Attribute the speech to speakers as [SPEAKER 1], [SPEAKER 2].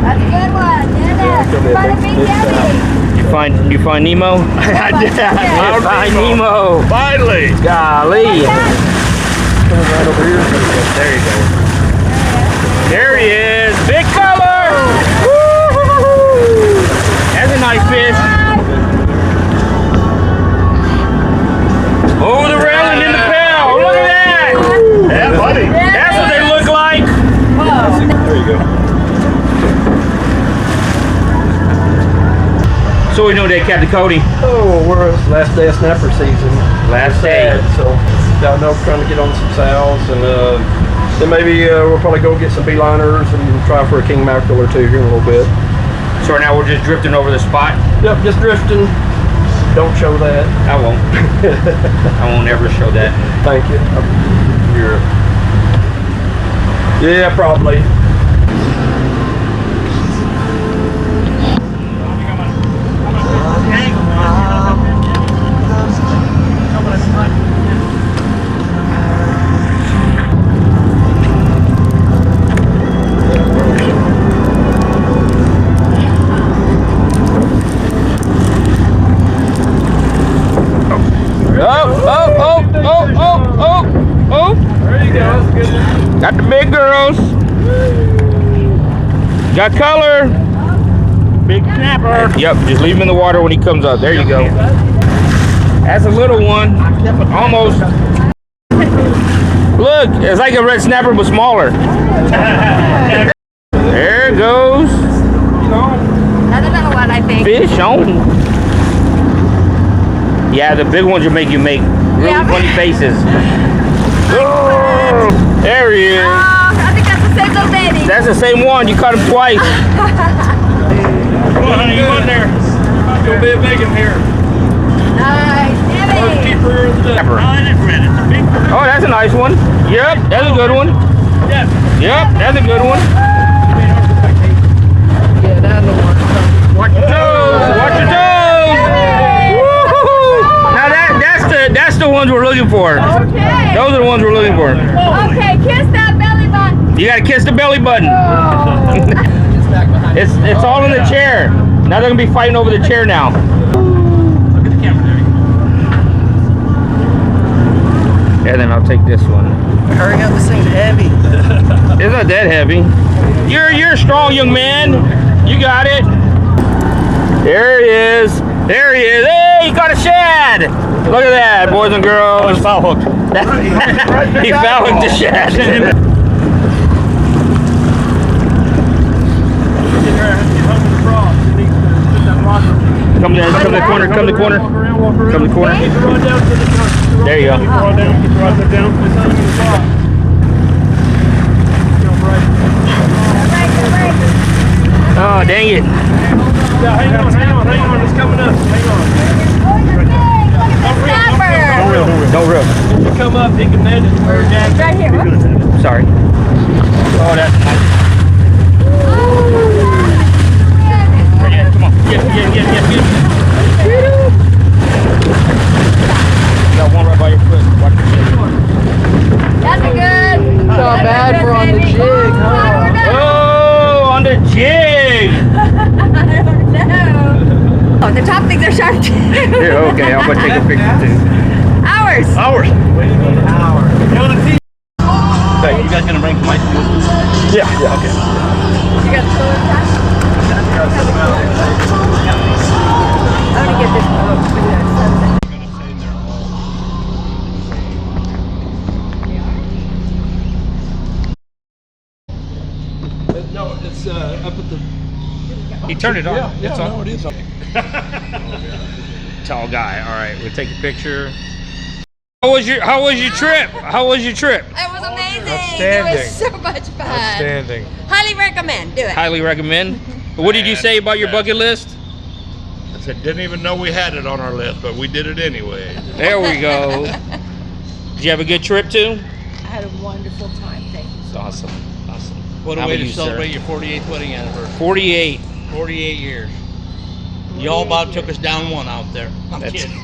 [SPEAKER 1] That's a good one.
[SPEAKER 2] You find Nemo?
[SPEAKER 3] I did.
[SPEAKER 2] Find Nemo.
[SPEAKER 3] Finally.
[SPEAKER 2] Golly.
[SPEAKER 3] Coming right over here.
[SPEAKER 2] There you go. There he is. Big color. Woo-hoo-hoo-hoo. That's a nice fish. Over the railing in the pail. Look at that.
[SPEAKER 3] Yeah, buddy.
[SPEAKER 2] That's what they look like.
[SPEAKER 3] There you go.
[SPEAKER 2] So we know that, Captain Cody.
[SPEAKER 3] Oh, we're last day of snapper season.
[SPEAKER 2] Last day.
[SPEAKER 3] So I know trying to get on some sows, and then maybe we'll probably go get some beeliners and try for a king mackerel or two here in a little bit.
[SPEAKER 2] So now we're just drifting over the spot.
[SPEAKER 3] Yep, just drifting. Don't show that.
[SPEAKER 2] I won't. I won't ever show that.
[SPEAKER 3] Thank you. Yeah, probably.
[SPEAKER 2] Got the big girls. Got color.
[SPEAKER 3] Big snapper.
[SPEAKER 2] Yep, just leave him in the water when he comes up. There you go. That's a little one. Almost. Look, it's like a red snapper but smaller. There it goes.
[SPEAKER 1] That's another one, I think.
[SPEAKER 2] Fish on. Yeah, the big ones will make you make really funny faces. Oh, there he is.
[SPEAKER 1] Oh, I think that's the same little baby.
[SPEAKER 2] That's the same one. You caught him twice.
[SPEAKER 3] Come on, honey, come on there. It's gonna be a big one here.
[SPEAKER 1] Nice,
[SPEAKER 3] First
[SPEAKER 1] Jimmy.
[SPEAKER 3] keeper of the day.
[SPEAKER 2] Oh, that's a nice one. Yep, that's a good one. Yep, that's a good one.
[SPEAKER 1] Yeah, that's the one.
[SPEAKER 2] Watch your toes. Watch your toes. Woo-hoo-hoo. Now that's the ones we're looking for.
[SPEAKER 1] Okay.
[SPEAKER 2] Those are the ones we're looking for.
[SPEAKER 1] Okay, kiss that belly button.
[SPEAKER 2] You gotta kiss the belly button. It's all in the chair. Now they're gonna be fighting over the chair now.
[SPEAKER 3] Look at the camera there.
[SPEAKER 2] And then I'll take this one.
[SPEAKER 4] Hurry up, this thing's heavy.
[SPEAKER 2] It's not that heavy. You're a strong young man. You got it. There he is. There he is. Hey, he got a shad. Look at that, boys and girls.
[SPEAKER 3] Foul hooked.
[SPEAKER 2] He foul hooked the shad. Come to the corner. Come to the corner. Come to the corner. There you go. Oh, dang it.
[SPEAKER 3] Hang on. It's coming up. Hang on.
[SPEAKER 2] Don't reel.
[SPEAKER 3] You come up, he can net it.
[SPEAKER 1] Right here. Whoops.
[SPEAKER 2] Sorry. Oh, that's nice. Yeah, come on. Get. Got one right by your foot. Watch your foot.
[SPEAKER 1] That's a good.
[SPEAKER 4] Not bad for on the jig, huh?
[SPEAKER 2] Oh, on the jig.
[SPEAKER 1] I don't know. Oh, the top things are sharp too.
[SPEAKER 2] Here, okay, I'm gonna take a picture too.
[SPEAKER 1] Hours.
[SPEAKER 3] Hours. Hey, you guys gonna bring some ice cubes? Yeah, okay.
[SPEAKER 1] You got the solar time? I'm gonna get this one.
[SPEAKER 3] No, it's up at the...
[SPEAKER 2] He turned it on.
[SPEAKER 3] Yeah, no, it is.
[SPEAKER 2] Tall guy. All right, we'll take a picture. How was your trip? How was your trip?
[SPEAKER 1] It was amazing.
[SPEAKER 4] Outstanding.
[SPEAKER 1] It was so much fun.
[SPEAKER 4] Outstanding.
[SPEAKER 1] Highly recommend. Do it.
[SPEAKER 2] Highly recommend. What did you say about your bucket list?
[SPEAKER 5] I said, didn't even know we had it on our list, but we did it anyway.
[SPEAKER 2] There we go. Did you have a good trip too?
[SPEAKER 1] I had a wonderful time. Thank you.
[SPEAKER 2] It's awesome. Awesome.
[SPEAKER 6] What a
[SPEAKER 2] How
[SPEAKER 6] way
[SPEAKER 2] about
[SPEAKER 6] to
[SPEAKER 2] you,
[SPEAKER 6] celebrate
[SPEAKER 2] sir?
[SPEAKER 6] your 48th wedding anniversary.
[SPEAKER 2] 48.
[SPEAKER 6] 48 years. Y'all about took us down one out there. I'm
[SPEAKER 2] That's-
[SPEAKER 6] kidding.